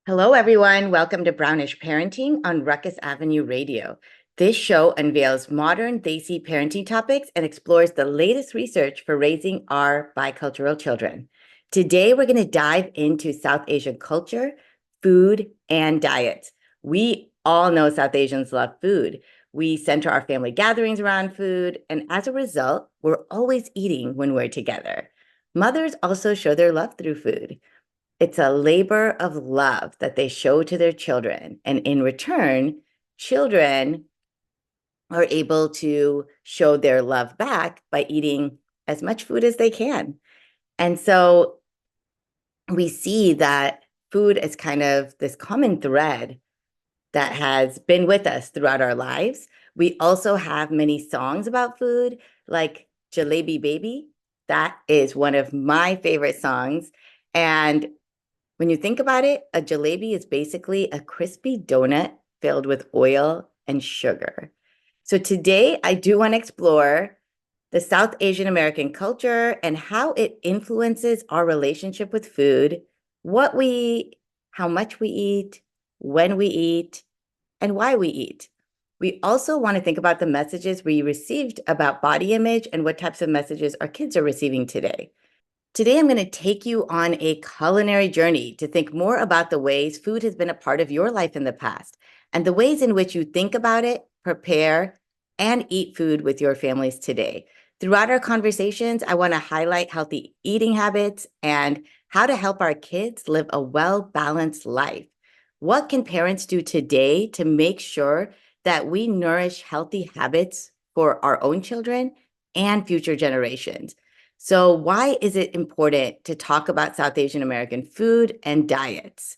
Hello, everyone. Welcome to Brownish Parenting on Ruckus Avenue Radio. This show unveils modern Desi parenting topics and explores the latest research for raising our bicultural children. Today, we're going to dive into South Asian culture, food, and diet. We all know South Asians love food. We center our family gatherings around food, and as a result, we're always eating when we're together. Mothers also show their love through food. It's a labor of love that they show to their children. And in return, children are able to show their love back by eating as much food as they can. And so we see that food is kind of this common thread that has been with us throughout our lives. We also have many songs about food, like Jalebi Baby. That is one of my favorite songs. And when you think about it, a jalebi is basically a crispy donut filled with oil and sugar. So today I do want to explore the South Asian American culture and how it influences our relationship with food, what we eat, how much we eat, when we eat, and why we eat. We also want to think about the messages we received about body image and what types of messages our kids are receiving today. Today, I'm going to take you on a culinary journey to think more about the ways food has been a part of your life in the past and the ways in which you think about it, prepare, and eat food with your families today. Throughout our conversations, I want to highlight healthy eating habits and how to help our kids live a well-balanced life. What can parents do today to make sure that we nourish healthy habits for our own children and future generations? So why is it important to talk about South Asian American food and diets?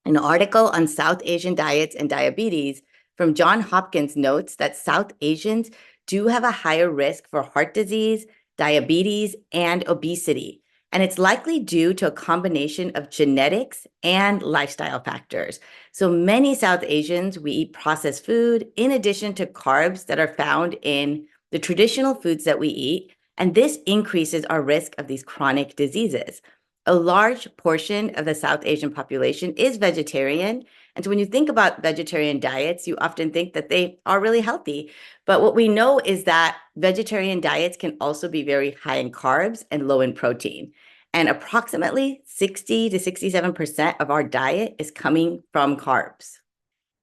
An article on South Asian diets and diabetes from Johns Hopkins notes that South Asians do have a higher risk for heart disease, diabetes, and obesity. And it's likely due to a combination of genetics and lifestyle factors. So many South Asians, we eat processed food in addition to carbs that are found in the traditional foods that we eat. And this increases our risk of these chronic diseases. A large portion of the South Asian population is vegetarian. And so when you think about vegetarian diets, you often think that they are really healthy. But what we know is that vegetarian diets can also be very high in carbs and low in protein. And approximately 60 to 67% of our diet is coming from carbs.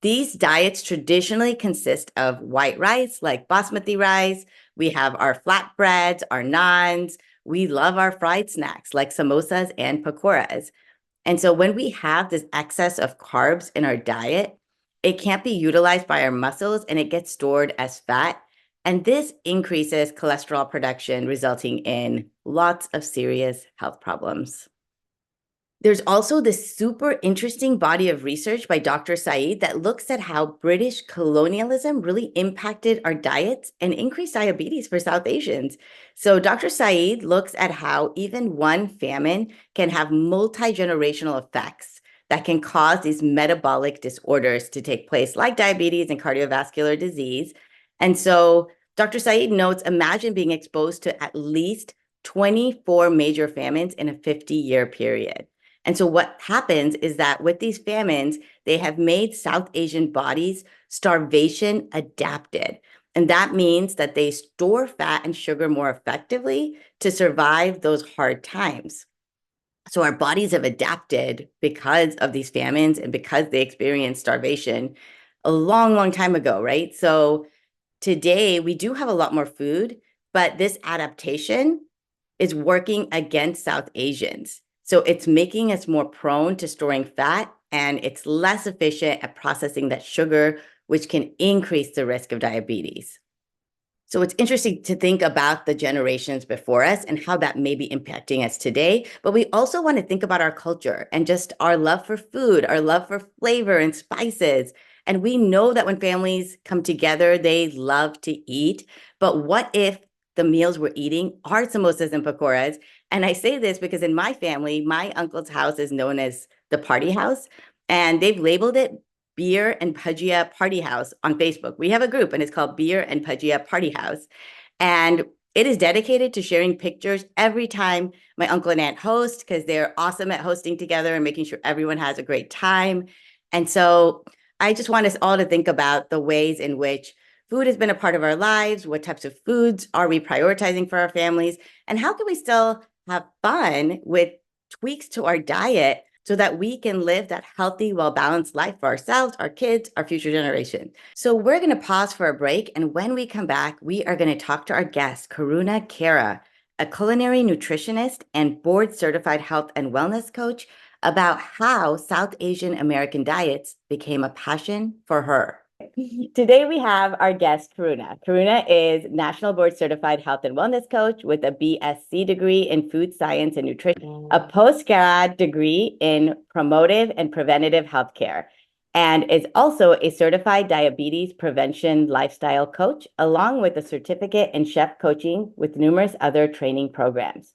These diets traditionally consist of white rice, like basmati rice. We have our flatbreads, our naans. We love our fried snacks, like samosas and pakoras. And so when we have this excess of carbs in our diet, it can't be utilized by our muscles and it gets stored as fat. And this increases cholesterol production, resulting in lots of serious health problems. There's also this super interesting body of research by Dr. Saeed that looks at how British colonialism really impacted our diets and increased diabetes for South Asians. So Dr. Saeed looks at how even one famine can have multi-generational effects that can cause these metabolic disorders to take place, like diabetes and cardiovascular disease. And so Dr. Saeed notes, imagine being exposed to at least 24 major famines in a 50-year period. And so what happens is that with these famines, they have made South Asian bodies starvation adapted. And that means that they store fat and sugar more effectively to survive those hard times. So our bodies have adapted because of these famines and because they experienced starvation a long, long time ago, right? So today we do have a lot more food, but this adaptation is working against South Asians. So it's making us more prone to storing fat, and it's less efficient at processing that sugar, which can increase the risk of diabetes. So it's interesting to think about the generations before us and how that may be impacting us today. But we also want to think about our culture and just our love for food, our love for flavor and spices. And we know that when families come together, they love to eat. But what if the meals we're eating are samosas and pakoras? And I say this because in my family, my uncle's house is known as the party house, and they've labeled it Beer and Bhajia Party House on Facebook. We have a group and it's called Beer and Bhajia Party House. And It is dedicated to sharing pictures every time my uncle and aunt host because they're awesome at hosting together and making sure everyone has a great time. And so I just want us all to think about the ways in which food has been a part of our lives. What types of foods are we prioritizing for our families? And how can we still have fun with tweaks to our diet so that we can live that healthy, well-balanced life for ourselves, our kids, our future generation? So we're going to pause for a break. And when we come back, we are going to talk to our guest, Karuna Kara, a culinary nutritionist and board-certified health and wellness coach, about how South Asian American diets became a passion for her. Today we have our guest, Karuna. Karuna is National Board Certified Health and Wellness Coach with a BSc degree in Food Science and Nutrition, a postgrad degree in Promotive and Preventative Healthcare, and is also a certified diabetes prevention lifestyle coach, along with a certificate in chef coaching with numerous other training programs.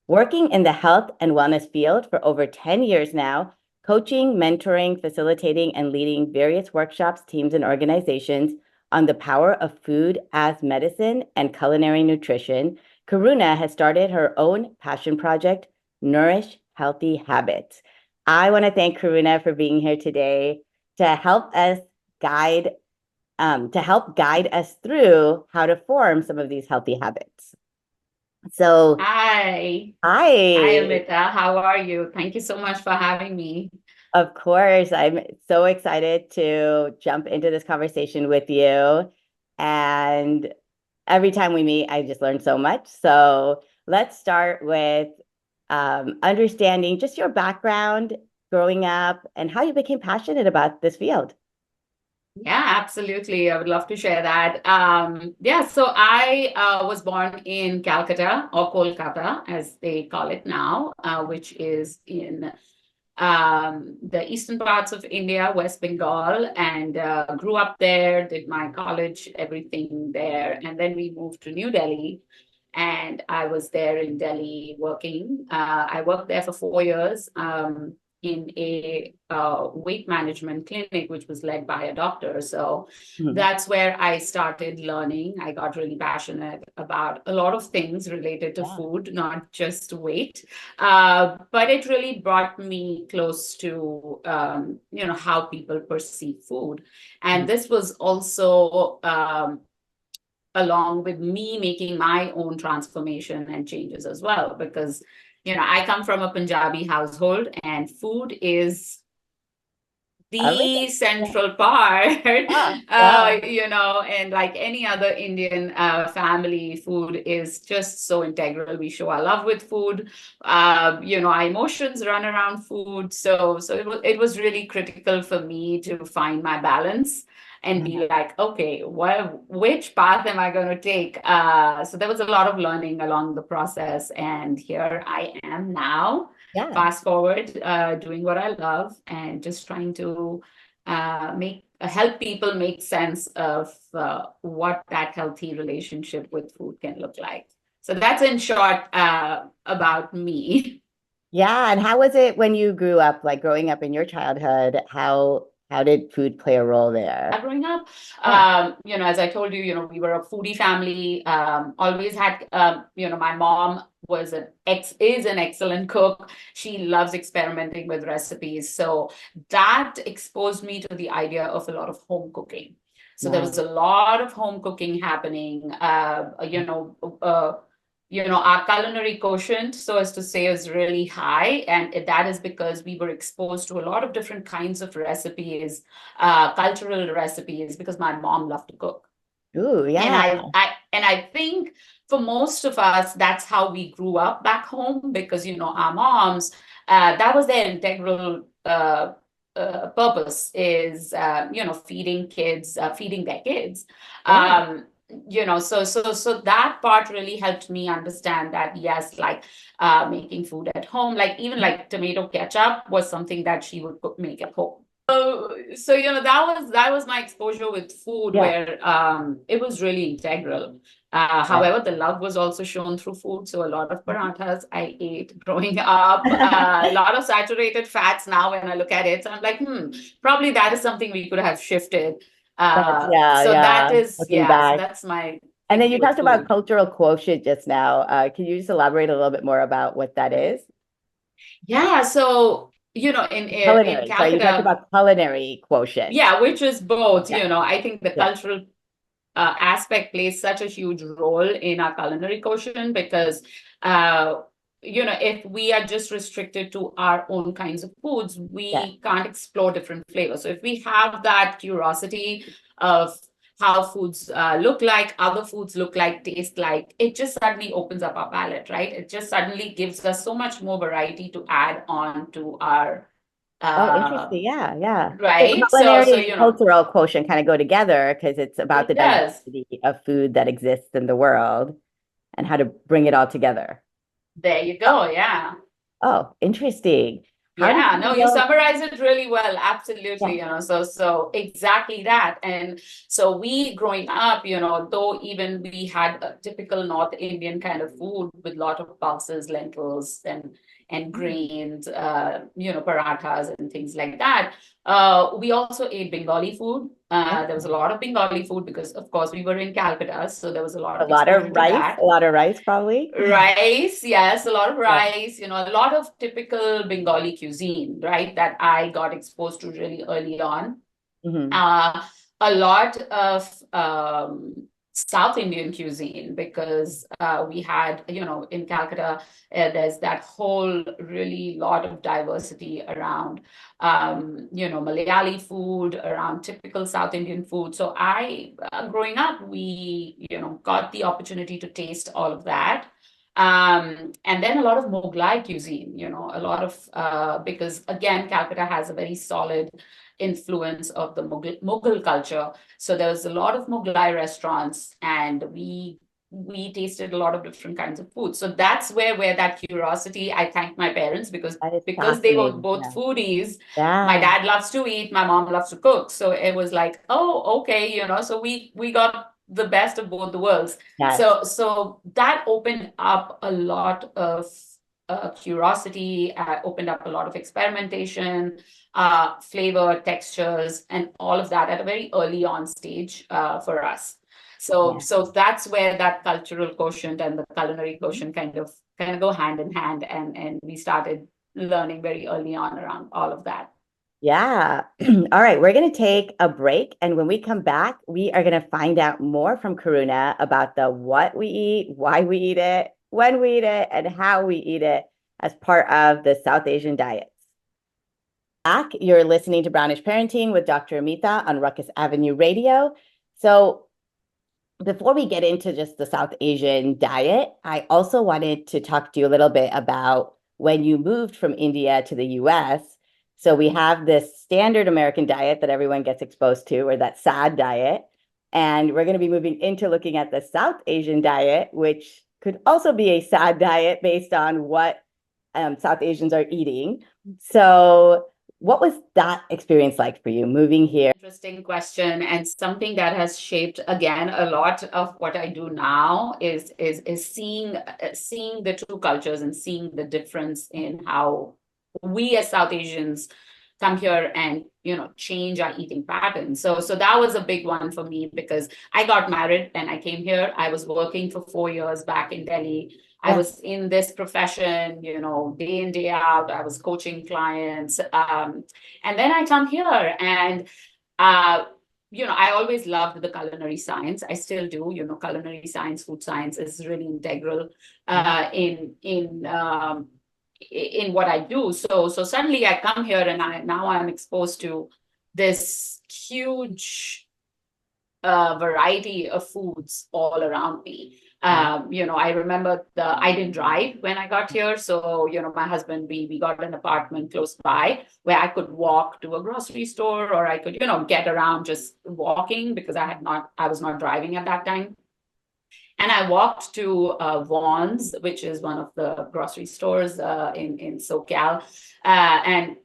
Working in the health and wellness field for over 10 years now, coaching, mentoring, facilitating, and leading various workshops, teams, and organizations on the power of food as medicine and culinary nutrition, Karuna has started her own passion project, Nourish Healthy Habits. I want to thank Karuna for being here today to help us guide us through how to form some of these healthy habits. So, Hi. hi. Hi, Amrita. How are you? Thank you so much for having me. Of course, I'm so excited to jump into this conversation with you. And every time we meet, I just learn so much. So let's start with understanding just your background growing up and how you became passionate about this field. Yeah, absolutely. I would love to share that. So I was born in Calcutta or Kolkata, as they call it now, which is in the eastern parts of India, West Bengal, and grew up there, did my college, everything there. And then we moved to New Delhi. And I was there in Delhi working. I worked there for 4 years in a weight management clinic, which was led by a doctor. So that's where I started learning. I got really passionate about a lot of things related to food, not just weight. But it really brought me close to, how people perceive food. And this was also along with me making my own transformation and changes as well, because I come from a Punjabi household and food is the central part. And like any other Indian family, food is just so integral. We show our love with food. Our emotions run around food. So it was really critical for me to find my balance and be like, okay, which path am I going to take? So there was a lot of learning along the process. And here I am now, fast forward, doing what I love and just trying to help people make sense of what that healthy relationship with food can look like. So that's in short about me. Yeah, and how was it when you grew up, like growing up in your childhood? How did food play a role there? Growing up, as I told you, we were a foodie family. Always had, my mom is an excellent cook. She loves experimenting with recipes. So that exposed me to the idea of a lot of home cooking. So there was a lot of home cooking happening. Our culinary quotient, so as to say, is really high. And that is because we were exposed to a lot of different kinds of recipes, cultural recipes, because my mom loved to cook. Ooh, yeah. And I think for most of us, that's how we grew up back home, because, our moms, that was their integral purpose is, feeding their kids. So that part really helped me understand that, yes, like making food at home, like even like tomato ketchup was something that she would make at home. So that was my exposure with food, where it was really integral. However, the love was also shown through food. So a lot of parathas I ate growing up, a lot of saturated fats now when I look at it. So I'm like, probably that is something we could have shifted. So that's my And then you with talked about food. cultural quotient just now. Can you just elaborate a little bit more about what that is? Yeah, so in Culinary. Sorry, you talked Calcutta, about culinary quotient. yeah, which is both. Yeah, I think the yeah. cultural aspect plays such a huge role in our culinary quotient because uh, if we are just restricted to our own kinds of foods, Yeah. we can't explore different flavors. So if we have that curiosity of how foods look like, other foods look like, taste like, it just suddenly opens up our palate, right? It just suddenly gives us so much more variety to add on to our Oh, uh, interesting. Yeah, yeah. So right. So culinary and cultural quotient kind of go together because it's about the it does. diversity of food that exists in the world and how to bring it all together. There you Oh, go. Yeah. oh, interesting. How did Yeah, you no, you know? summarize it really well. Yeah. Absolutely, so exactly that. And so we growing up, though even we had a typical North Indian kind of food with a lot of pulses, lentils, and Mm, grains, parathas and things like that. We also ate Bengali food. There was a okay. lot of Bengali food because, of course, we were in Calcutta, so there was a lot A of lot exposure of to rice, that. a lot of rice, probably. Rice, yes, a lot of Yeah. rice, a lot of typical Bengali cuisine, right? That I got exposed to really early on. Hmm. Uh, a lot of South Indian cuisine because we had, in Calcutta, there's that whole really lot of diversity around, Malayali food, around typical South Indian food. So growing up, we, got the opportunity to taste all of that. And then a lot of Mughlai cuisine, a lot of, because again, Calcutta has a very solid influence of the Mughal culture. So there was a lot of Mughlai restaurants, and we tasted a lot of different kinds of food. So that's where that curiosity. I thank my parents because That is they were fascinating. both Yeah. foodies. My Yeah. dad loves to eat, my mom loves to cook. So it was like, oh, okay, so we got the best of both the worlds. Yes. So that opened up a lot of curiosity, opened up a lot of experimentation, flavor, textures, and all of that at a very early on stage for us. Yeah. So that's where that cultural quotient and the culinary Mhm. quotient kind of go hand in hand, and we started learning very early on around all of that. Yeah. All right. We're going to take a break. And when we come back, we are going to find out more from Karuna about the what we eat, why we eat it, when we eat it, and how we eat it as part of the South Asian diets. Back, you're listening to Brownish Parenting with Dr. Amita on Ruckus Avenue Radio. So, before we get into just the South Asian diet, I also wanted to talk to you a little bit about when you moved from India to the US. So we have this standard American diet that everyone gets exposed to, or that SAD diet. And we're going to be moving into looking at the South Asian diet, which could also be a SAD diet based on what South Asians are eating. So, what was that experience like for you moving here? Interesting question, and something that has shaped again a lot of what I do now is seeing the two cultures and seeing the difference in how we as South Asians come here and change our eating patterns. So that was a big one for me because I got married and I came here. I was working for 4 years back in Delhi. I Yeah. was in this profession, day in, day out. I was coaching clients. And then I come here and uh, I always loved the culinary science. I still do. Culinary science, food science is really integral Yeah. in what I do. So suddenly I come here and now I'm exposed to this huge variety of foods all around me. Yeah. I remember I didn't drive when I got here. So, my husband, we got an apartment close by where I could walk to a grocery store or I could, get around just walking because I was not driving at that time. And I walked to Vaughn's, which is one of the grocery stores in SoCal. And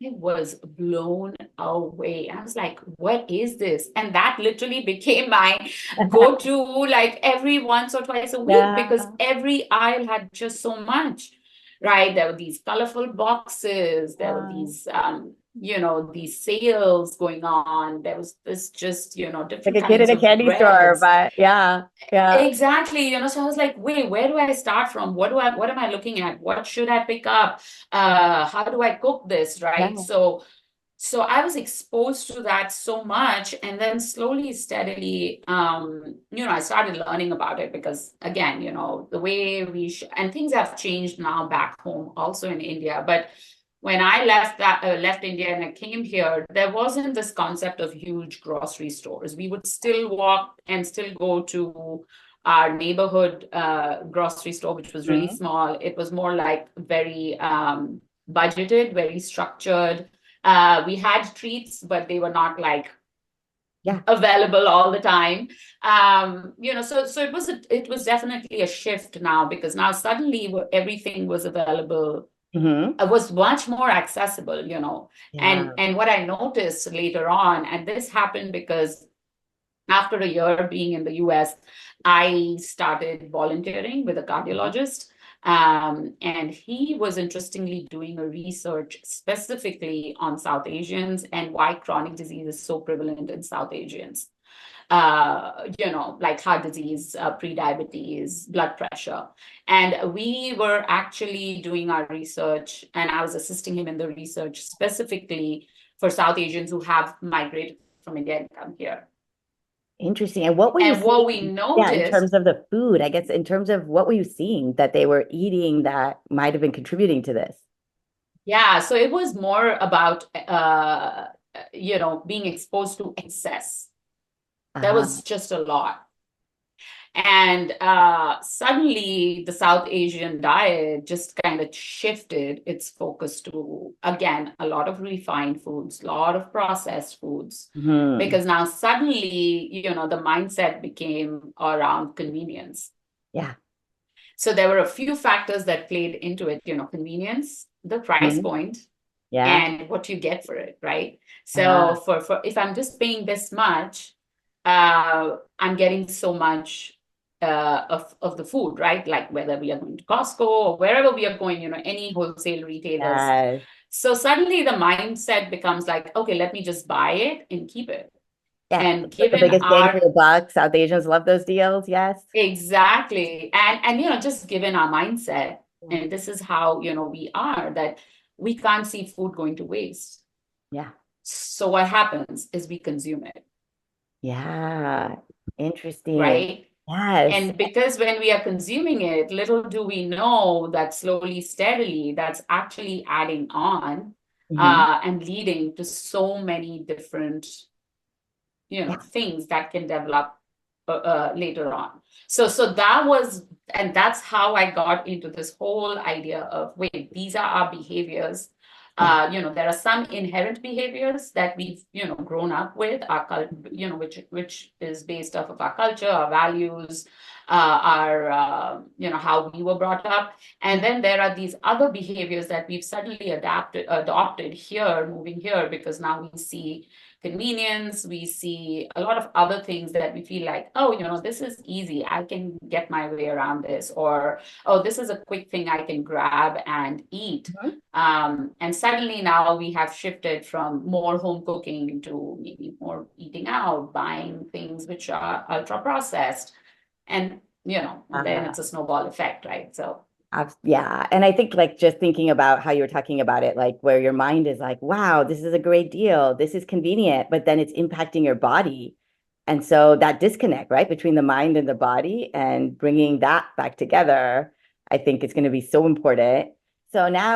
I was blown away. I was like, what is this? And that literally became my go-to like every once or twice a week because Yeah. every aisle had just so much, right? There were these colorful boxes. There were Yeah. these these sales going on. There was this just, Like different a kid in kinds a of candy store, breads. but yeah, yeah, Exactly, so I was like, wait, where do I start from? What am I looking at? What should I pick up? How do I cook this, right? yeah. So I was exposed to that so much, and then slowly, steadily, I started learning about it because, again, the way and things have changed now back home, also in India. But when I left India and I came here, there wasn't this concept of huge grocery stores. We would still walk and still go to our neighborhood grocery store, which was really Mhm. small. It was more like very budgeted, very structured. We had treats, but they were not like Yeah. available all the time. So it was definitely a shift now, because now suddenly everything was available, Hmm. was much more accessible, and Yeah. and what I noticed later on, and this happened because after a year being in the US, I started volunteering with a Mhm. cardiologist. And he was interestingly doing a research specifically on South Asians and why chronic disease is so prevalent in South Asians. Like heart disease, pre-diabetes, blood pressure. And we were actually doing our research, and I was assisting him in the research specifically for South Asians who have migrated from India and come here. Interesting. And what were you And what we seeing? Yeah, in noticed, terms of the food, I guess in terms of what were you seeing that they were eating that might have been contributing to this? yeah, so it was more about, being exposed to excess. There Uh-huh. was just a lot. And suddenly the South Asian diet just kind of shifted its focus to, again, a lot of refined foods, a lot of processed foods, Hmm. because now suddenly, the mindset became around convenience. Yeah. So there were a few factors that played into it, convenience, the price Hmm. point, Yeah. and what you get for it, right? So Ah, for if I'm just paying this much, I'm getting so much of the food, right? Like whether we are going to Costco or wherever we are going, any wholesale retailers. yes. So suddenly the mindset becomes like, okay, let me just buy it and keep it. Yeah. And Like the given biggest bang for our your buck. South Asians love those deals. Yes. exactly, and just given our mindset, and this is how we are, that we can't see food going to waste. Yeah. So what happens is we consume it, Yeah. Interesting. right? Yes. And because when we are consuming it, little do we know that slowly, steadily, that's actually adding on Hmm. and leading to so many different Yeah. things that can develop later on. So that was, and that's how I got into this whole idea of, wait, these are our behaviors. Yeah. There are some inherent behaviors that we've grown up with, our which is based off of our culture, our values, our how we were brought up. And Yeah. then there are these other behaviors that we've suddenly adopted here, moving here, because now we see convenience. We see a lot of other things that we feel like, oh, this is easy. I can get my way around this. Or, oh, this is a quick thing I can grab and eat. Mhm. And suddenly now we have shifted from more home cooking to maybe more eating out, buying things which are ultra processed. And, and then Uh, it's a snowball effect, right? So, Yeah. And I think like just thinking about how you were talking about it, like where your mind is like, wow, this is a great deal. This is convenient, but then it's impacting your body. And so that disconnect, right, between the mind and the body and bringing that back together, I think is going to be so important. So now,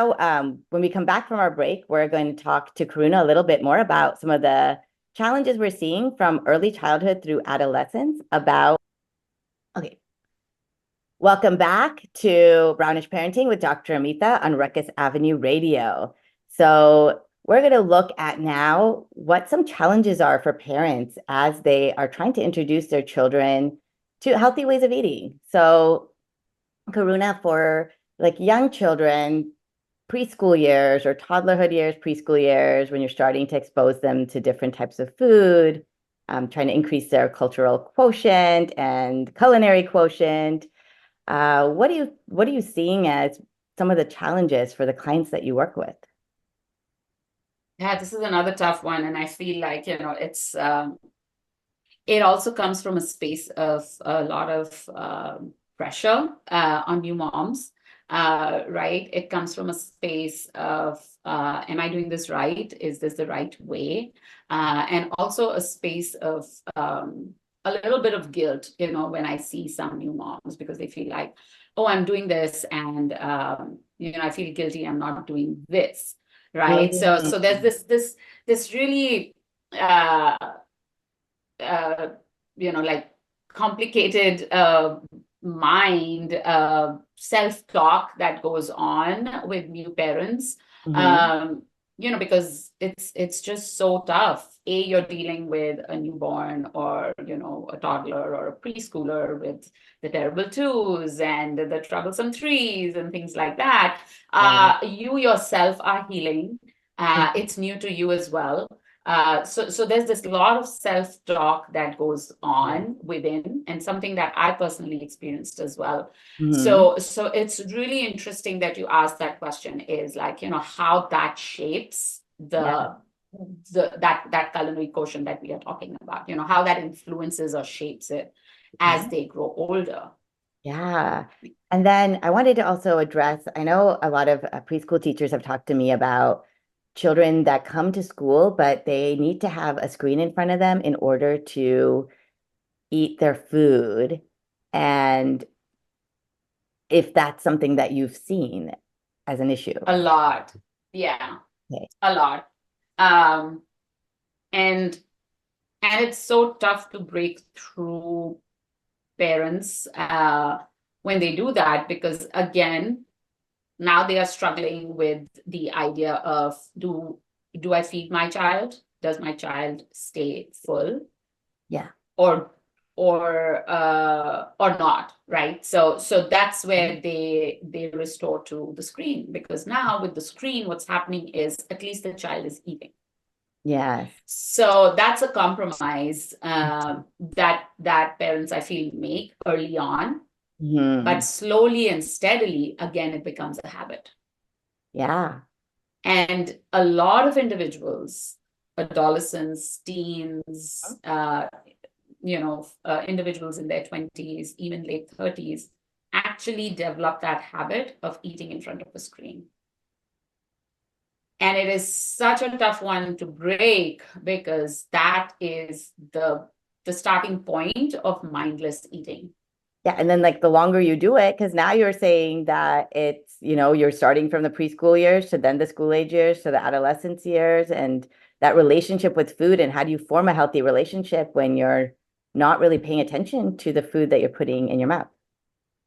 when we come back from our break, we're going to talk to Karuna a little bit more about some of the challenges we're seeing from early childhood through adolescence about, okay, welcome back to Brownish Parenting with Dr. Amita on Ruckus Avenue Radio. So, we're going to look at now what some challenges are for parents as they are trying to introduce their children to healthy ways of eating. So, Karuna, for like young children, preschool years or toddlerhood years, preschool years, when you're starting to expose them to different types of food, trying to increase their cultural quotient and culinary quotient. What are you seeing as some of the challenges for the clients that you work with? Yeah, this is another tough one. And I feel like, it also comes from a space of a lot of pressure on new moms, right? It comes from a space of, am I doing this right? Is this the right way? And also a space of a little bit of guilt, when I see some new moms because they feel like, oh, I'm doing this and, I feel guilty. I'm not doing this, right? So there's Mm. this really, uh, uh, like complicated mind, self-talk that goes on with new parents. Hmm. Um, because it's just so tough. You're dealing with a newborn or, a toddler or a preschooler with the terrible twos and the troublesome threes and things like that. Yeah. You yourself are healing. It's new to you as well. So there's this lot of self-talk that goes Yeah. on within, and something that I personally experienced as well. Hmm. So it's really interesting that you asked that question, is like, how that shapes Yeah. that culinary quotient that we are talking about, how that influences or shapes it Yeah. as they grow older. Yeah. And then I wanted to also address, I know a lot of preschool teachers have talked to me about children that come to school, but they need to have a screen in front of them in order to eat their food. And if that's something that you've seen as an issue. A lot. Yeah, Okay. a lot. Um, and and it's so tough to break through parents when they do that, because again, now they are struggling with the idea of, do I feed my child? Does my child stay full, Yeah. or or not, right? So that's where they restore to the screen, because now with the screen, what's happening is at least the child is eating. Yes. So that's a compromise that parents, I feel, make early on, but Hmm. slowly and steadily, again, it becomes a habit. Yeah. And a lot of individuals, adolescents, teens, individuals in their 20s, even late 30s, actually develop that habit of eating in front of a screen. And it is such a tough one to break, because that is the starting point of mindless eating. Yeah, and then like the longer you do it, because now you're saying that it's, you're starting from the preschool years to then the school age years to the adolescence years, and that relationship with food, and how do you form a healthy relationship when you're not really paying attention to the food that you're putting in your mouth?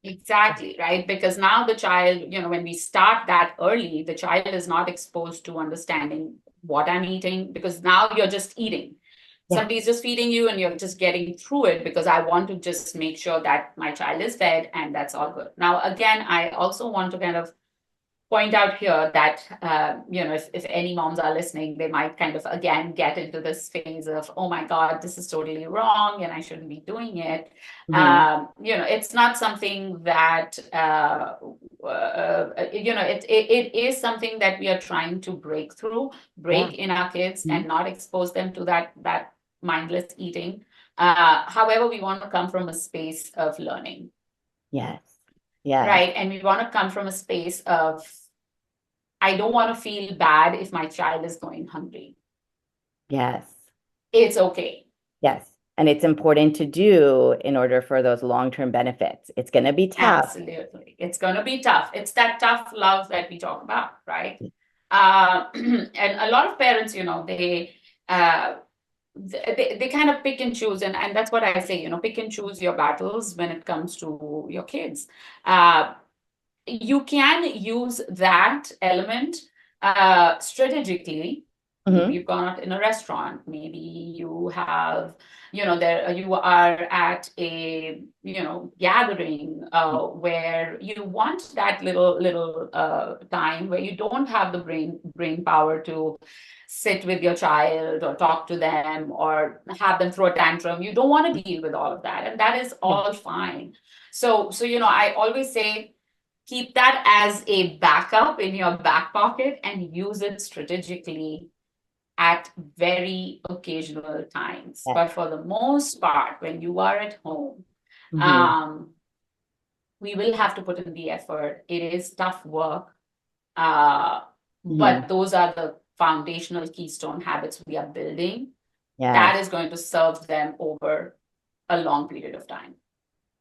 Exactly, right? Because now the child, when we start that early, the child is not exposed to understanding what I'm eating, because now you're just eating. Yeah. Somebody's just feeding you and you're just getting through it, because I want to just make sure that my child is fed and that's all good. Now, again, I also want to kind of point out here that, if any moms are listening, they might kind of again get into this phase of, oh my God, this is totally wrong and I shouldn't be doing it. Hmm. It's not something that, it is something that we are trying to Yeah. break in our kids, and Mhm. not expose them to that mindless eating. However, we want to come from a space of learning, Yes. Yes. right? And we want to come from a space of, I don't want to feel bad if my child is going hungry. Yes. It's okay. Yes. And it's important to do in order for those long-term benefits. It's going to be tough. Absolutely. It's going to be tough. It's that tough love that we talk about, right? And a lot of parents, uh, they kind of pick and choose. And that's what I say, pick and choose your battles when it comes to your kids. You can use that element strategically. Maybe Hmm. you've gone out in a restaurant. Maybe you have, there you are at a, gathering where you want that little time where you don't have the brain power to sit with your child or talk to them or have them throw a tantrum. You don't want to deal with all of that, and that is Yeah. all fine. So I always say, keep that as a backup in your back pocket and use it strategically at very occasional times. Yes. But for the most part, when you are at home, Hmm. um, we will have to put in the effort. It is tough work, uh, Hmm. but those are the foundational keystone habits we are building. That Yes. is going to serve them over a long period of time.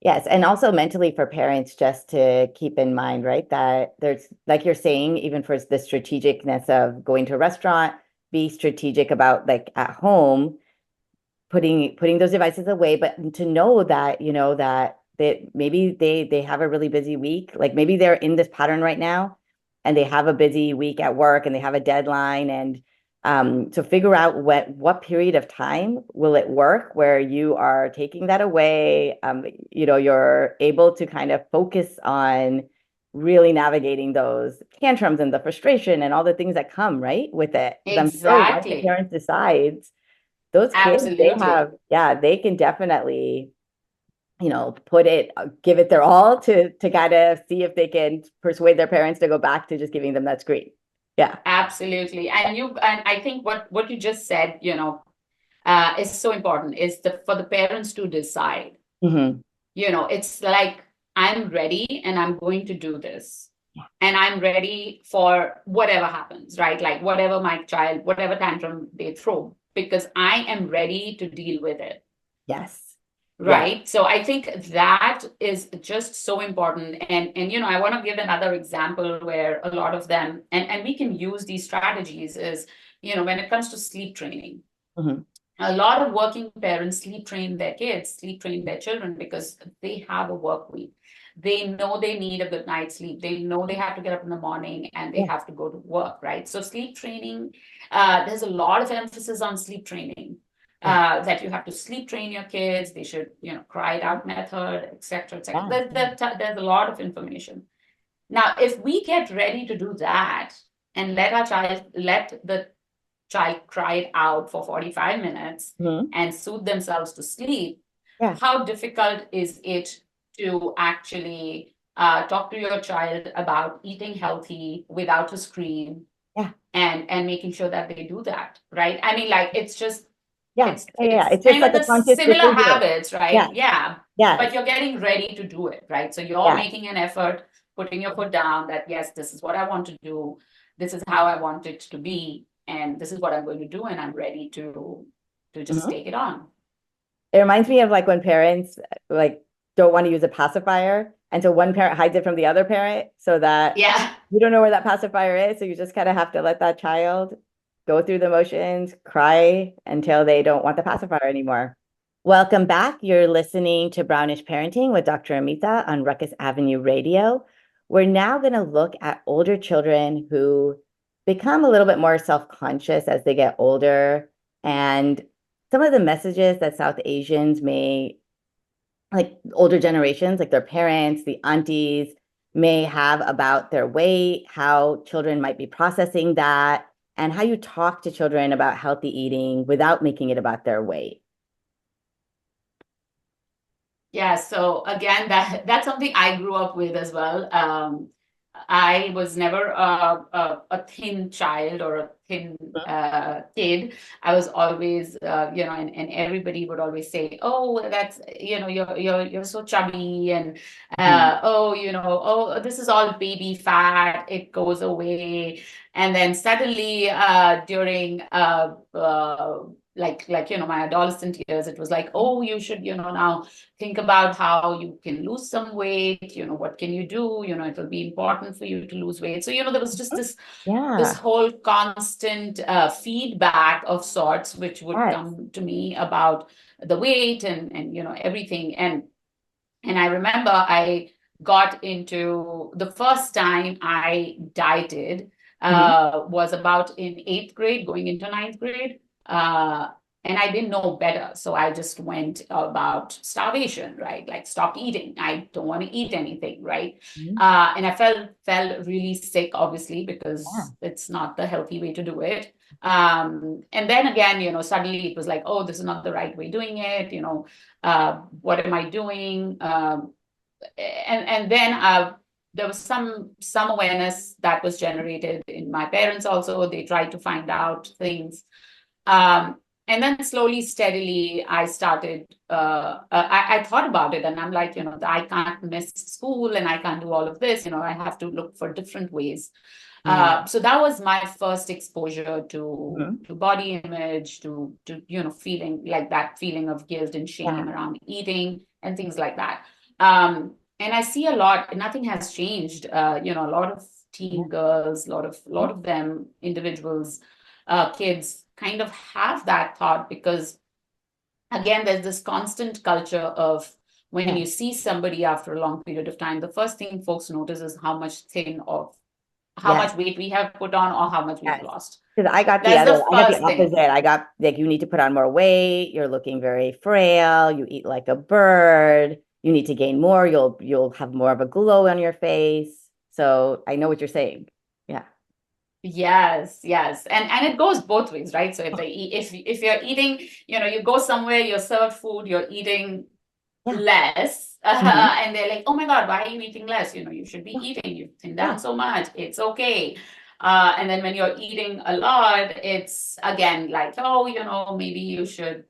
Yes, and also mentally for parents, just to keep in mind, right, that there's, like you're saying, even for the strategicness of going to a restaurant, be strategic about like at home, putting those devices away, but to know that, that maybe they have a really busy week, like maybe they're in this pattern right now and they have a busy week at work and they have a deadline, and so figure out what period of time will it work where you are taking that away, you're able to kind of focus on really navigating those tantrums and the frustration and all the things that come right with it, because I'm sure once the Exactly. parent decides, those kids, they Absolutely. have, yeah, they can definitely, put it, give it their all to kind of see if they can persuade their parents to go back to just giving them that screen. Yeah. Absolutely. And I think what you just said, is so important, is for the parents to decide. Hmm. It's like, I'm ready and I'm going to do this. And I'm ready for whatever happens, right? Like whatever my child, whatever tantrum they throw, because I am ready to deal with it. Yes. Yes. Right. So I think that is just so important. And I want to give another example where a lot of them, and we can use these strategies, is, when it comes to sleep training. Hmm. A lot of working parents sleep train their kids, sleep train their children, because they have a work week. They know they need a good night's sleep. They know they have to get up in the morning and they Yeah. have to go to work, right? So sleep training, there's a lot of emphasis on sleep training. Yeah. That you have to sleep train your kids. They should, cry it out method, etc., etc. Yeah. There's a lot of information. Now, if we get ready to do that and let the child cry it out for 45 minutes Hmm. and soothe themselves to sleep, Yeah. how difficult is it to actually talk to your child about eating healthy without a screen, Yeah. and making sure that they do that, right? I mean, like, it's just, Yeah. it's Yeah. Yeah. it's It's just kind of like a the conscious similar decision. habits, Yeah. right? Yeah. Yes. But you're getting ready to do it, right? So you're Yes. making an effort, putting your foot down, that yes, this is what I want to do, this is how I want it to be, and this is what I'm going to do, and I'm ready to just Mhm. take it on. It reminds me of like when parents like don't want to use a pacifier, and so one parent hides it from the other parent so that Yeah. you don't know where that pacifier is. So you just kind of have to let that child go through the motions, cry until they don't want the pacifier anymore. Welcome back. You're listening to Brownish Parenting with Dr. Amita on Ruckus Avenue Radio. We're now going to look at older children who become a little bit more self-conscious as they get older, and some of the messages that South Asians may, like older generations, like their parents, the aunties, may have about their weight, how children might be processing that, and how you talk to children about healthy eating without making it about their weight. Yeah, so again, that's something I grew up with as well. I was never a thin child or a thin kid. I was always, and everybody would always say, "Oh, that's, you're so chubby," and Mhm. "Oh, oh, this is all baby fat. It goes away." And then suddenly, during my adolescent years, it was like, "Oh, you should, now think about how you can lose some weight. What can you do? It will be important for you to lose weight." So, there was just this Yeah. whole constant feedback of sorts, which would Yes. come to me about the weight and everything. And I remember I got into, the first time I dieted Mhm. was about in eighth grade, going into ninth grade. And I didn't know better. So I just went about starvation, right? Like, stopped eating. I don't want to eat anything, right? Mhm. And I felt really sick, obviously, Yeah. because it's not the healthy way to do it. And then again, suddenly it was like, oh, this is not the right way doing it. What am I doing? And then there was some awareness that was generated in my parents also. They tried to find out things. And then slowly, steadily, I started, I thought about it and I'm like, I can't miss school and I can't do all of this. I have to look for different ways. Yeah. So that was my first exposure Mhm. to body image, to feeling like that feeling of guilt and Yeah. shame around eating and things like that. And I see a lot, nothing has changed. A lot of Yeah. teen girls, Yeah. lot of them, individuals, kids kind of have that thought because again, there's this constant culture of when Yeah. you see somebody after a long period of time, the first thing folks notice is how much thin or how Yes. much weight we have put on or how much we've Yes. lost. Because That's the I got the first thing. opposite. I got like you need to put on more weight, you're looking very frail, you eat like a bird, you need to gain more, you'll have more of a glow on your face. So I know what you're saying. Yeah. Yes, yes. And it goes both ways, right? So if you're eating, you go somewhere, you're served food, you're eating Yeah. less, Mhm. and they're like, oh my God, why are you eating less? You should be Yeah. eating, you've thinned Yeah. down so much, it's okay. And then when you're eating a lot, it's again like, oh, maybe you should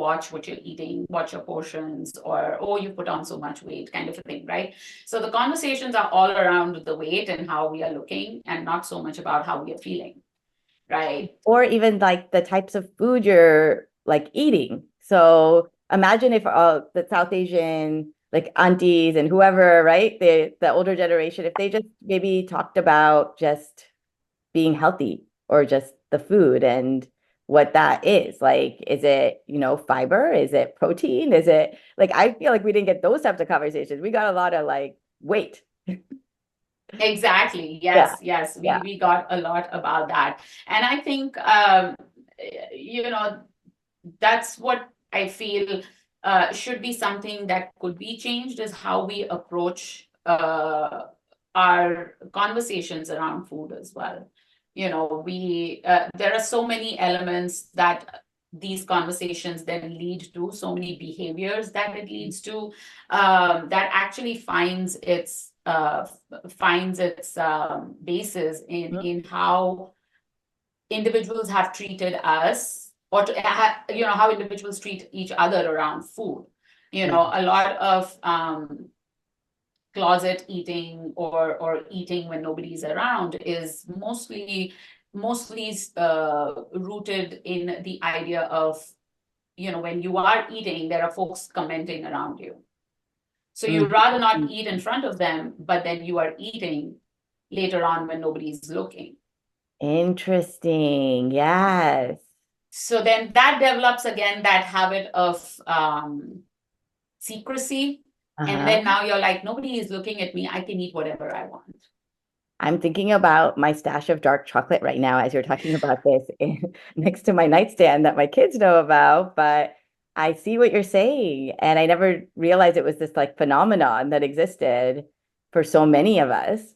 watch what you're eating, watch your portions, or oh, you put on so much weight, kind of a thing, right? So the conversations are all around the weight and how we are looking, and not so much about how we are feeling, right? Or even like the types of food you're like eating. So imagine if the South Asian like aunties and whoever, right? The older generation, if they just maybe talked about just being healthy or just the food and what that is. Like, is it, fiber? Is it protein? Is it like I feel like we didn't get those types of conversations. We got a lot of like weight. Exactly. Yeah. Yes, yes. We Yeah. we got a lot about that. And I think you know that's what I feel should be something that could be changed is how we approach our conversations around food as well. We there are so many elements that these conversations then lead to, so many behaviors that it leads to, that actually finds its basis in how individuals have treated us, or how individuals treat each other around food. Yeah. A lot of closet eating or eating when nobody's around is mostly rooted in the idea of, when you are eating, there are folks commenting around you. So you'd rather not Mhm. eat in front of them, but then you are eating later on when nobody's looking. Interesting. Yes. So then that develops again that habit of secrecy. And Uh-huh. then now you're like, nobody is looking at me. I can eat whatever I want. I'm thinking about my stash of dark chocolate right now as you're talking about this next to my nightstand that my kids know about. But I see what you're saying. And I never realized it was this like phenomenon that existed for so many of us.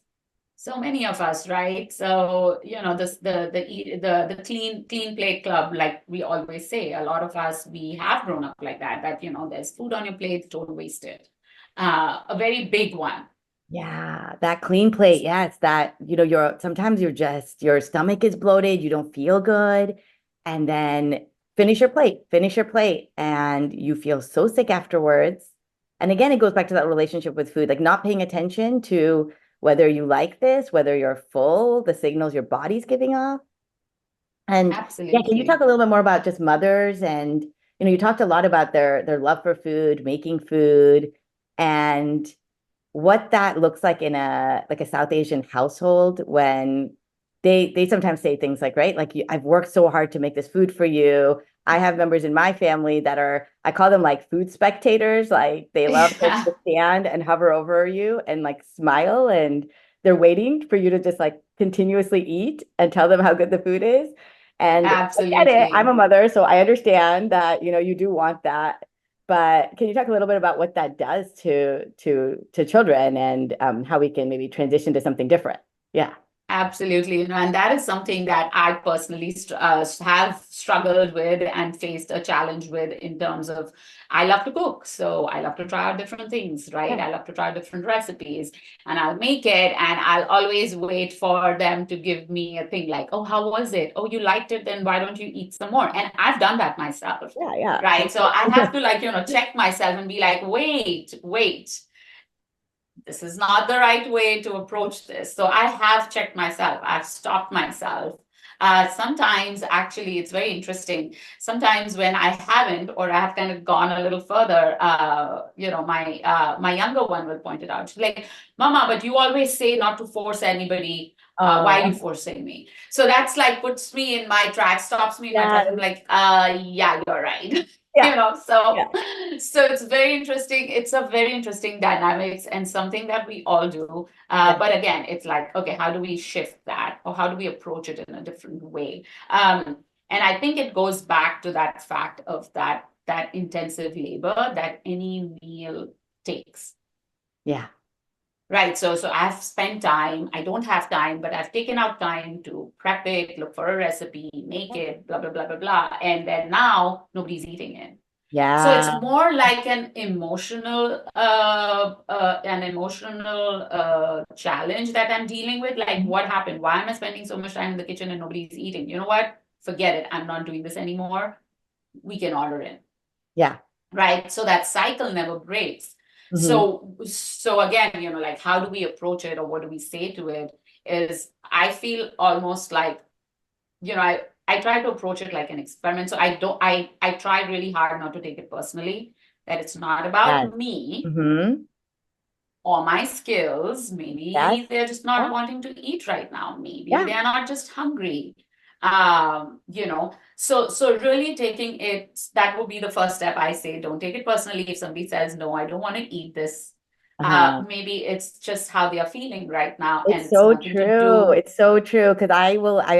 So many of us, right? So, this the clean plate club, like we always say, a lot of us, we have grown up like that, there's food on your plate, don't waste it. A very big one. Yeah, that clean plate. Yes, that, sometimes your stomach is bloated, you don't feel good. And then finish your plate, and you feel so sick afterwards. And again, it goes back to that relationship with food, like not paying attention to whether you like this, whether you're full, the signals your body's giving off. And yeah, can you talk Absolutely. a little bit more about just mothers and, you talked a lot about their love for food, making food, and what that looks like in a South Asian household when they sometimes say things like, right, like I've worked so hard to make this food for you. I have members in my family that I call them like food spectators. Like they love to Yeah, just stand and hover over you and like smile, and they're waiting for you to just like continuously eat and tell them how good the food is. And I get it. I'm absolutely. a mother, so I understand that, you do want that. But can you talk a little bit about what that does to children and how we can maybe transition to something different? Yeah. Absolutely, and that is something that I personally have struggled with and faced a challenge with in terms of I love to cook, so I love to try out different things, right? Yeah. I love to try different recipes, and I'll make it, and I'll always wait for them to give me a thing like, "Oh, how was it? Oh, you liked it, then why don't you eat some more?" And I've done that myself, Yeah, yeah. right? So I have to like check myself and be like, "Wait, this is not the right way to approach this." So I have checked myself, I've stopped myself. Sometimes, actually, it's very interesting. Sometimes when I haven't, or I have kind of gone a little further, my younger one will point it out. She's like, "Mama, but you always say not to force anybody. Why are you Oh, forcing me?" So that's like puts me in my tracks, stops me in my tracks. I'm yes. like, yeah, you're right. Yeah. So Yeah. it's very interesting. It's a very interesting dynamics and something that we all do. Yeah. But again, it's like, okay, how do we shift that, or how do we approach it in a different way? And I think it goes back to that fact of that intensive labor that any meal takes. Yeah. Right. So I've spent time. I don't have time, but I've taken out time to prep it, look for a recipe, make it, blah, blah, blah, blah, blah. And then now nobody's eating it. So it's Yeah. more like an emotional challenge that I'm dealing with. Like, Mhm. what happened? Why am I spending so much time in the kitchen and nobody's eating? You know what? Forget it. I'm not doing this anymore. We can order in, Yeah. right? So that cycle never breaks. Hmm. So again, like how do we approach it, or what do we say to it? Is I feel almost like I try to approach it like an experiment. So I try really hard not to take it personally, that it's not Yes. about me Hmm. or my skills. Yes. Maybe they're just Yeah. not wanting to eat right now. Maybe Yeah. they're not just hungry. So really taking it, that would be the first step. I say, don't take it personally. If somebody says, no, I don't want to eat this, Uh-huh. maybe it's just how they are feeling right now, and It's it's so nothing to true. do. It's so true because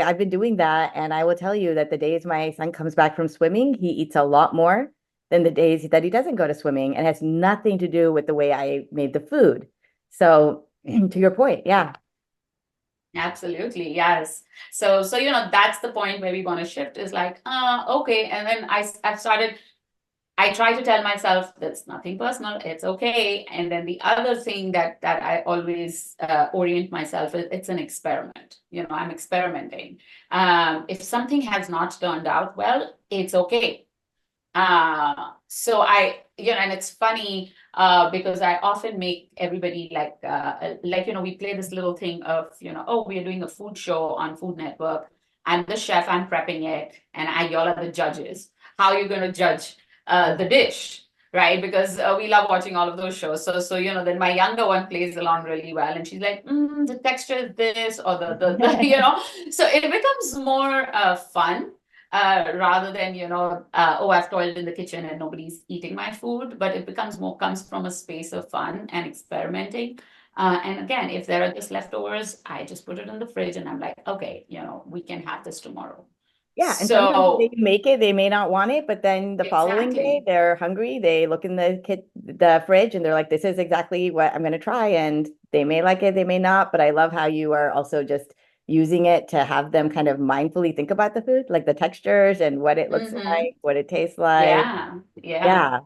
I've been doing that and I will tell you that the days my son comes back from swimming, he eats a lot more than the days that he doesn't go to swimming and has nothing to do with the way I made the food. So to your point, yeah. Absolutely, yes. So that's the point where we want to shift, is like, okay. And then I've started, I try to tell myself that's nothing personal, it's okay. And then the other thing that I always orient myself is, it's an experiment. I'm experimenting. If something has not turned out well, it's okay. And it's funny because I often make everybody we play this little thing of, oh, we are doing a food show on Food Network. I'm the chef, I'm prepping it, and y'all are the judges. How are you going to judge the dish? Right, because we love watching all of those shows. So then my younger one plays along really well, and she's like, the texture is this, or the. So it becomes more fun rather than oh, I've toiled in the kitchen and nobody's eating my food. But it comes from a space of fun and experimenting. And again, if there are just leftovers, I just put it in the fridge and I'm like, okay, we can have this tomorrow. Yeah, and sometimes they So make it, they may not want it, but then the following day exactly. they're hungry. They look in the fridge and they're like, "This is exactly what I'm going to try." And they may like it, they may not. But I love how you are also just using it to have them kind of mindfully think about the food, like the textures and what it looks Mm-hmm. like, what it tastes like. Yeah, yeah. Yeah.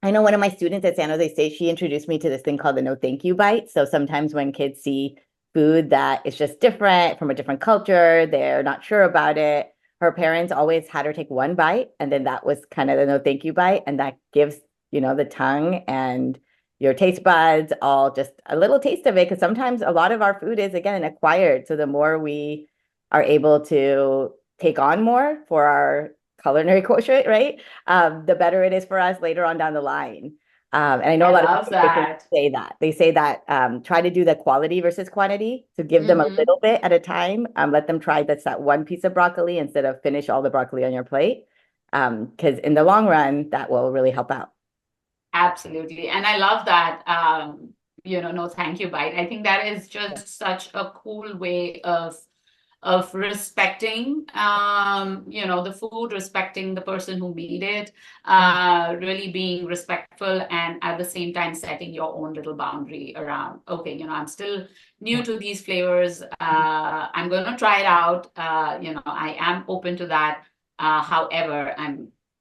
I know one of my students at San Jose State, she introduced me to this thing called the no thank you bite. So sometimes when kids see food that is just different from a different culture, they're not sure about it. Her parents always had her take one bite, and then that was kind of the no thank you bite. And that gives, the tongue and your taste buds all just a little taste of it. Because sometimes a lot of our food is, again, acquired. So the more we are able to take on more for our culinary quotient, right? The better it is for us later on down the line. And I know a I lot of love pediatricians that. say that. They say that try to do the quality versus quantity. So give them a Mm-hmm. little bit at a time. Let them try that one piece of broccoli instead of finish all the broccoli on your plate. Because in the long run, that will really help out. Absolutely. And I love that, no thank you bite. I think that is Yeah. just such a cool way of of respecting, the food, respecting the person who made it, really being respectful, and at the same time setting your own little boundary around, okay, I'm still new Yeah. to these flavors. I'm going to try it out. I am open to that. However,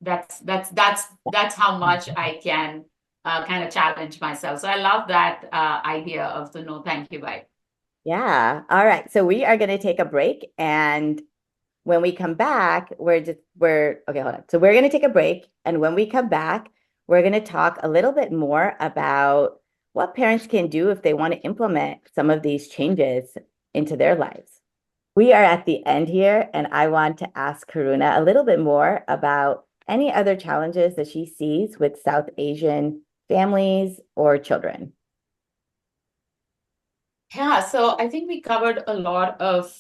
that's how much I can kind of challenge myself. So I love that idea of the no thank you bite. Yeah. All right. So we are going to take a break. And when we come back, okay, hold on. So we're going to take a break. And when we come back, we're going to talk a little bit more about what parents can do if they want to implement some of these changes into their lives. We are at the end here, and I want to ask Karuna a little bit more about any other challenges that she sees with South Asian families or children. Yeah, so I think we covered a lot of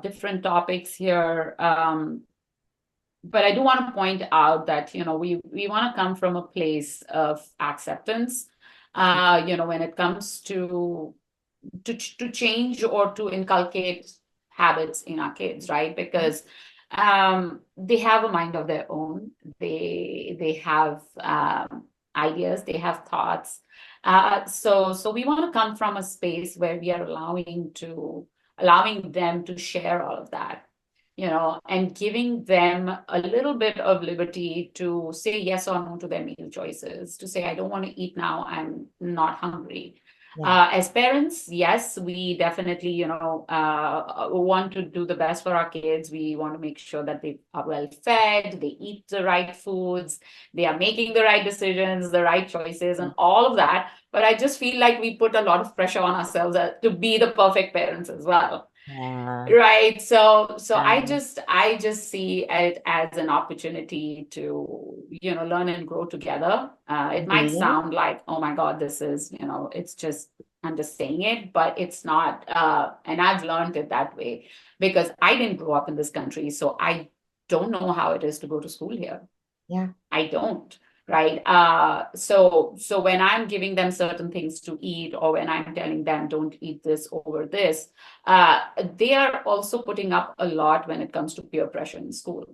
different topics here. But I do want to point out that, we want to come from a place of acceptance, when it comes to change or to inculcate habits in our kids, right? Because they have a mind of their own. They have ideas, they have thoughts. So we want to come from a space where we are allowing them to share all of that, and giving them a little bit of liberty to say yes or no to their meal choices, to say, I don't want to eat now, I'm not hungry. Yeah. As parents, yes, we definitely, want to do the best for our kids. We want to make sure that they are well fed, they eat the right foods, they are making the right decisions, the right choices, and all of that. But I just feel like we put a lot of pressure on ourselves to be the perfect parents as well. Yeah. Right. So I Um, just see it as an opportunity to, learn and grow together. It might mhm. sound like, oh my God, this is, it's just, I'm just saying it, but it's not. And I've learned it that way because I didn't grow up in this country. So I don't know how it is to go to school here. Yeah. I don't, right? So when I'm giving them certain things to eat, or when I'm telling them don't eat this over this, they are also putting up a lot when it comes to peer pressure in school.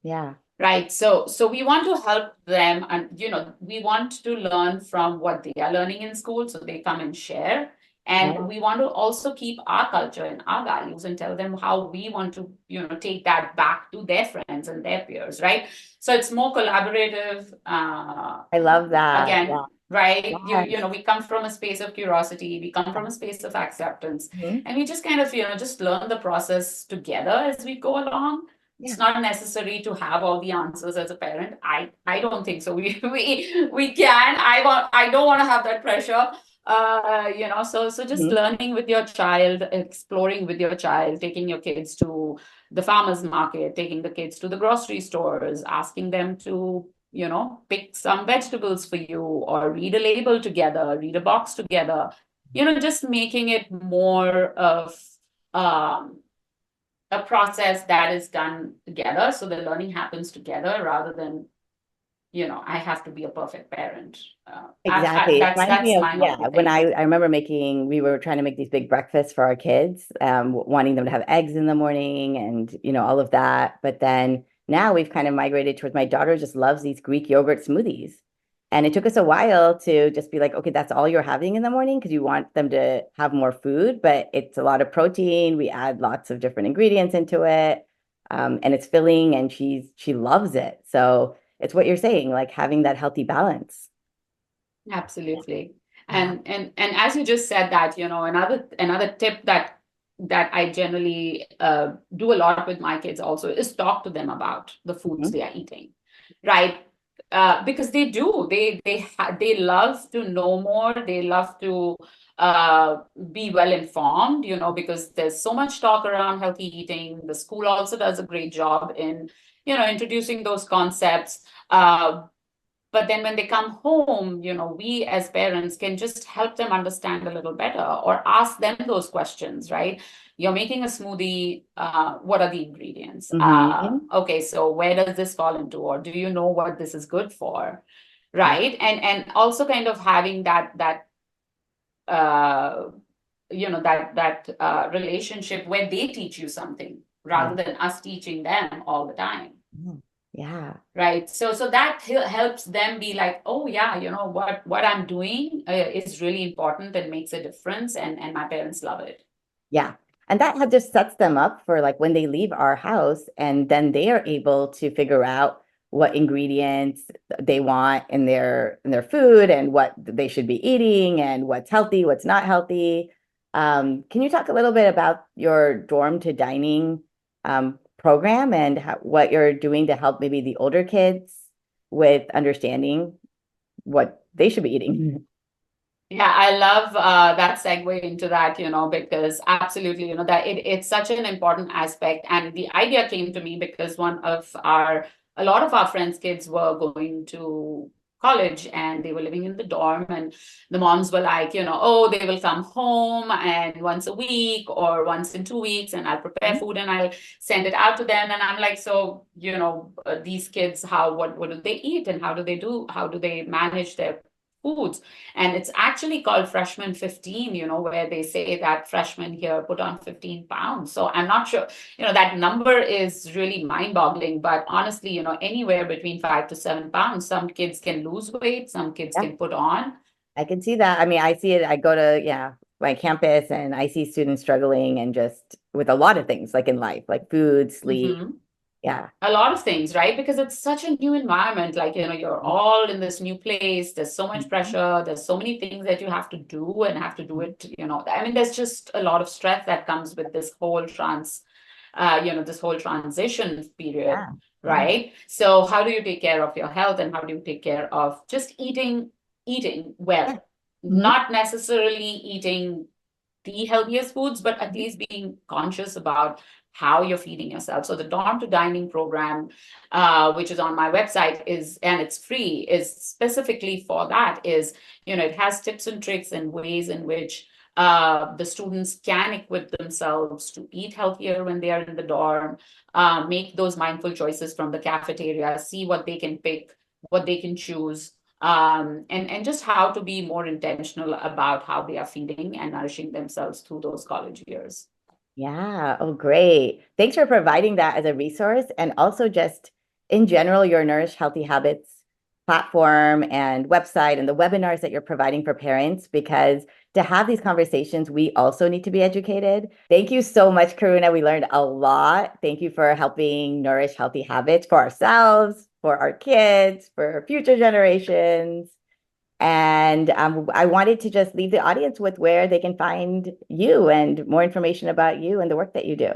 Yeah. Right. So we want to help them, and we want to learn from what they are learning in school, so they come and share. And Yeah. we want to also keep our culture and our values and tell them how we want to, take that back to their friends and their peers, right? So it's more collaborative. I love that. Again, Yeah. right? Yes. We come from a space of curiosity, we come from a space of acceptance, Mhm. and we just kind of, just learn the process together as we go along. It's Yeah. not necessary to have all the answers as a parent. I don't think so. We can. I don't want to have that pressure. So just Mhm. learning with your child, exploring with your child, taking your kids to the farmers market, taking the kids to the grocery stores, asking them to, pick some vegetables for you, or read a label together, read a box together, just making it more of um a process that is done together, so the learning happens together rather than, I have to be a perfect parent. Exactly. It reminds me That's of, my yeah, only when thing. I remember we were trying to make these big breakfasts for our kids, wanting them to have eggs in the morning and, all of that. But then now we've kind of migrated towards my daughter just loves these Greek yogurt smoothies. And it took us a while to just be like, okay, that's all you're having in the morning because you want them to have more food, but it's a lot of protein. We add lots of different ingredients into it. And it's filling and she loves it. So it's what you're saying, like having that healthy balance. Absolutely. Yeah. And as you just said that, another tip that I generally do a lot with my kids also is talk to them about the foods Mhm. they are eating, right? Because they love to know more. They love to be well informed, because there's so much talk around healthy eating. The school also does a great job in, introducing those concepts. But then when they come home, we as parents can just help them understand a little better, or ask them those questions, right? You're making a smoothie. What are the ingredients? Mhm. Okay, so where does this fall into? Or do you know what this is good for? Yeah. Right. And also kind of having that uh, that relationship where they teach you something Yeah. rather than us teaching them all the time. Mm. Yeah. Right. So that helps them be like, oh yeah, what I'm doing is really important and makes a difference, and my parents love it. Yeah. And that just sets them up for like when they leave our house, and then they are able to figure out what ingredients they want in their food and what they should be eating and what's healthy, what's not healthy. Can you talk a little bit about your dorm to dining program and what you're doing to help maybe the older kids with understanding what they should be eating? Yeah, I love that segue into that, because absolutely, that it's such an important aspect. And the idea came to me because a lot of our friends' kids were going to college and they were living in the dorm, and the moms were like, oh, they will come home and once a week or once in 2 weeks, and I'll prepare food and I'll send it out to them. And I'm like, so, these kids, what do they eat and how do they manage their foods? And it's actually called Freshman 15, where they say that freshmen here put on 15 pounds. So I'm not sure, that number is really mind boggling. But honestly, anywhere between 5 to 7 pounds, some kids can lose weight, some kids Yeah. can put on. I can see that. I mean, I see it. I go to, yeah, my campus and I see students struggling and just with a lot of things like in life, like food, sleep. Mhm. Yeah. A lot of things, right? Because it's such a new environment. Like, you're all in this new place. There's so much Mhm. pressure. There's so many things that you have to do and have to do it, I mean, there's just a lot of stress that comes with this whole transition period, Yeah. Yeah. right? So how do you take care of your health, and how do you take care of just eating Yeah. well? Mhm. Not necessarily eating the healthiest foods, but at least being conscious about how you're feeding yourself. So the dorm to dining program, which is on my website, and it's free, is specifically for that. It has tips and tricks and ways in which the students can equip themselves to eat healthier when they are in the dorm, make those mindful choices from the cafeteria, see what they can pick, what they can choose, and just how to be more intentional about how they are feeding and nourishing themselves through those college years. Yeah. Oh, great. Thanks for providing that as a resource. And also just in general, your Nourish Healthy Habits platform and website and the webinars that you're providing for parents, because to have these conversations, we also need to be educated. Thank you so much, Karuna. We learned a lot. Thank you for helping nourish healthy habits for ourselves, for our kids, for future generations. And I wanted to just leave the audience with where they can find you and more information about you and the work that you do.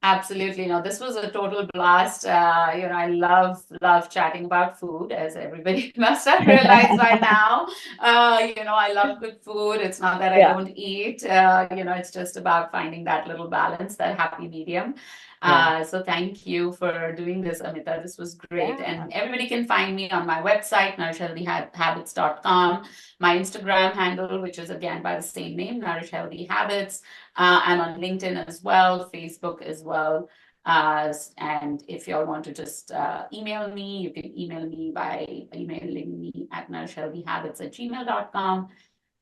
Absolutely. No, this was a total blast. I love chatting about food, as everybody must have realized by now. I love good food. It's not that I Yeah. don't eat. It's just about finding that little balance, that happy medium. Yeah. So thank you for doing this, Amita. This was great. Yeah. And everybody can find me on my website, nourishhealthyhabits.com, my Instagram handle, which is again by the same name, Nourish Healthy Habits. I'm on LinkedIn as well, Facebook as well. And if you all want to just email me, you can email me by emailing me at nourishhealthyhabits@gmail.com.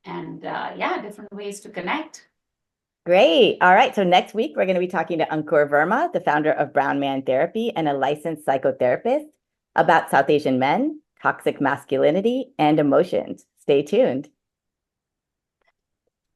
And yeah, different ways to connect. Great. All right. So next week, we're going to be talking to Ankur Verma, the founder of Brown Man Therapy and a licensed psychotherapist, about South Asian men, toxic masculinity, and emotions. Stay tuned.